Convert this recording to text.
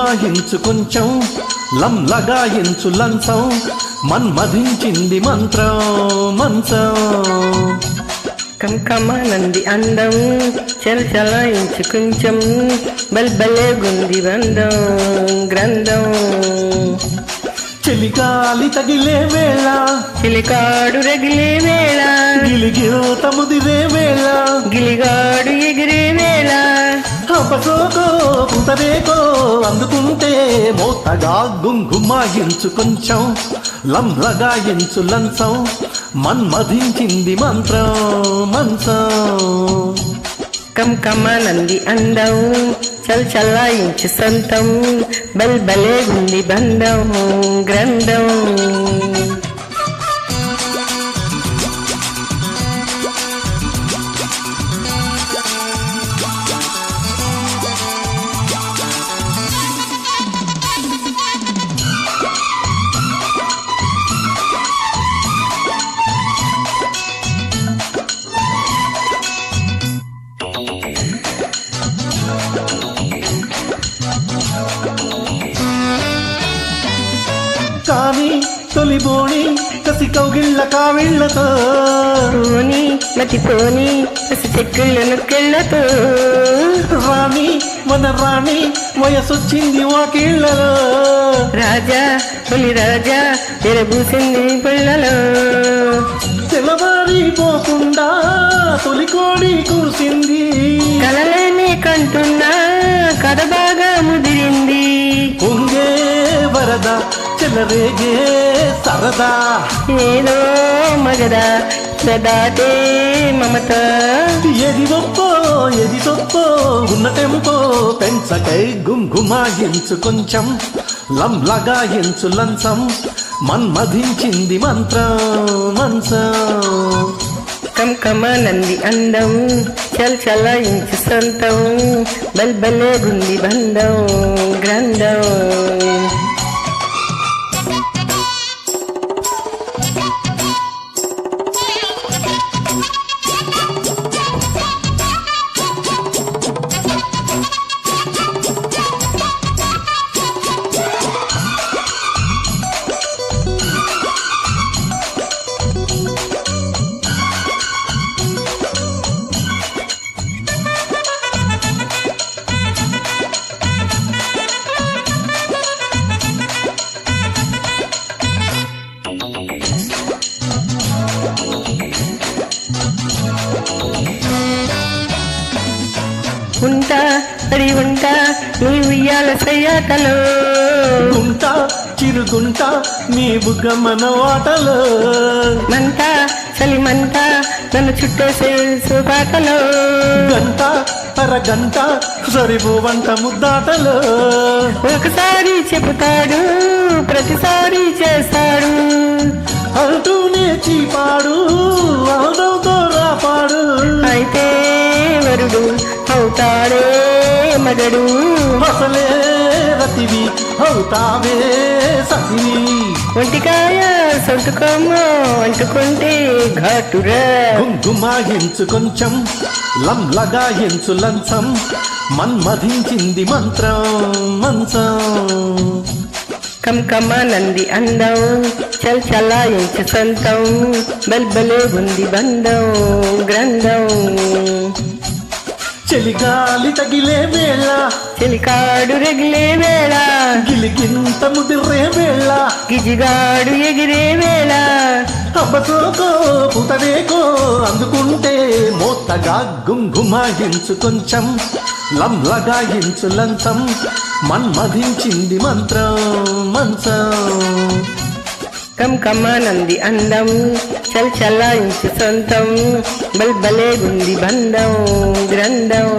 గుమాయించు కొంచెం లగాయించు లంచం మన్మధించింది మంత్రం మంచం కంకమానంది అందం చలాయించు కొంచెం బల్బలే గుంది బంధం గ్రంథం చెలిగాలి తగిలే వేళ చిలికాడు రగిలే వేళ గిలిగిరోత ముదిరే వేళ గిలిగాడు ఎగిరే వేళ అపసోకో పుతరేకో అందుకుంటే మోతగా గుంగుమాయించు కొంచెం లగాయించు లంచం మన్మధించింది మంత్రం మంచం కంకమానంది అందం చలాయించు సొంతం బల్బలే గుంది బంధం గ్రంథం కానీ తొలిబోని కసి కౌగిళ్ళ కావిళ్ళతో మతిపోని కసి చెక్కుళ్ళు నొక్కిళ్ళతో రాణి మన రాణి వయసొచ్చింది వాకిళ్ళలో రాజా తొలి రాజా తెరబూసింది పిల్లలో తెలవారిపోకుండా తొలి కోడి కూసింది కలలేని కంటున్నా కథ బాగా ముదిరింది పొంగే వరద చెలరేగే సరదా ఏదో మగదా దాటే మమత ఎది ఒప్పో ఎది తొప్పో ఉన్న టెంపో పెంచకై గుంగుమాయించు కొంచెం లగాయించు లంచం మన్మధించింది మంత్రం మంచం కంకమానంది అందం చలాయించు సొంతం బల్బలే గుంది బంధం గ్రంథం ఉంటా పడి ఉంటా నీ ఉయ్యాల సయ్యాటలో గుంట చిరుగుంట నీ బుగ్గమ్మన వాటలో మంట చలిమంట నన్ను చుట్టేసే పాటలో గంట అరగంట సరిపోవంట ముద్దాటలో ఒకసారి చెబుతాడు ప్రతిసారి చేస్తాడు అంటూనే చీపాడు ఆదవుతో రాపాడు అయితే వరుడు అవుతాడే మగడు అసలే రతివి అవుతావే సతివి ఒంటికాయ సొంతుకోమ్మ అంటుకుంటే ఘాటురా గుంగుమాయించు కొంచెం లగాయించు లంచం మన్మధించింది మంత్రం మంచం కంకమానంది అందం చలాయించు సొంతం బల్బలే ఉంది బంధం గ్రంథం చెలిగాలి తగిలే వేళ చెలికాడు రగిలే వేళ గిలిగింత ముదిరే వేళ గిజిగాడు ఎగిరే వేళ అబ్బసోకో పుతరేకో అందుకుంటే మోతగా గుంగుమాయించు కొంచెం లగాయించు లంచం మన్మధించింది మంత్రం మంచం కంకమానంది అందం చలాయించు సొంతం బల్బలే గుంది బంధం గ్రంథం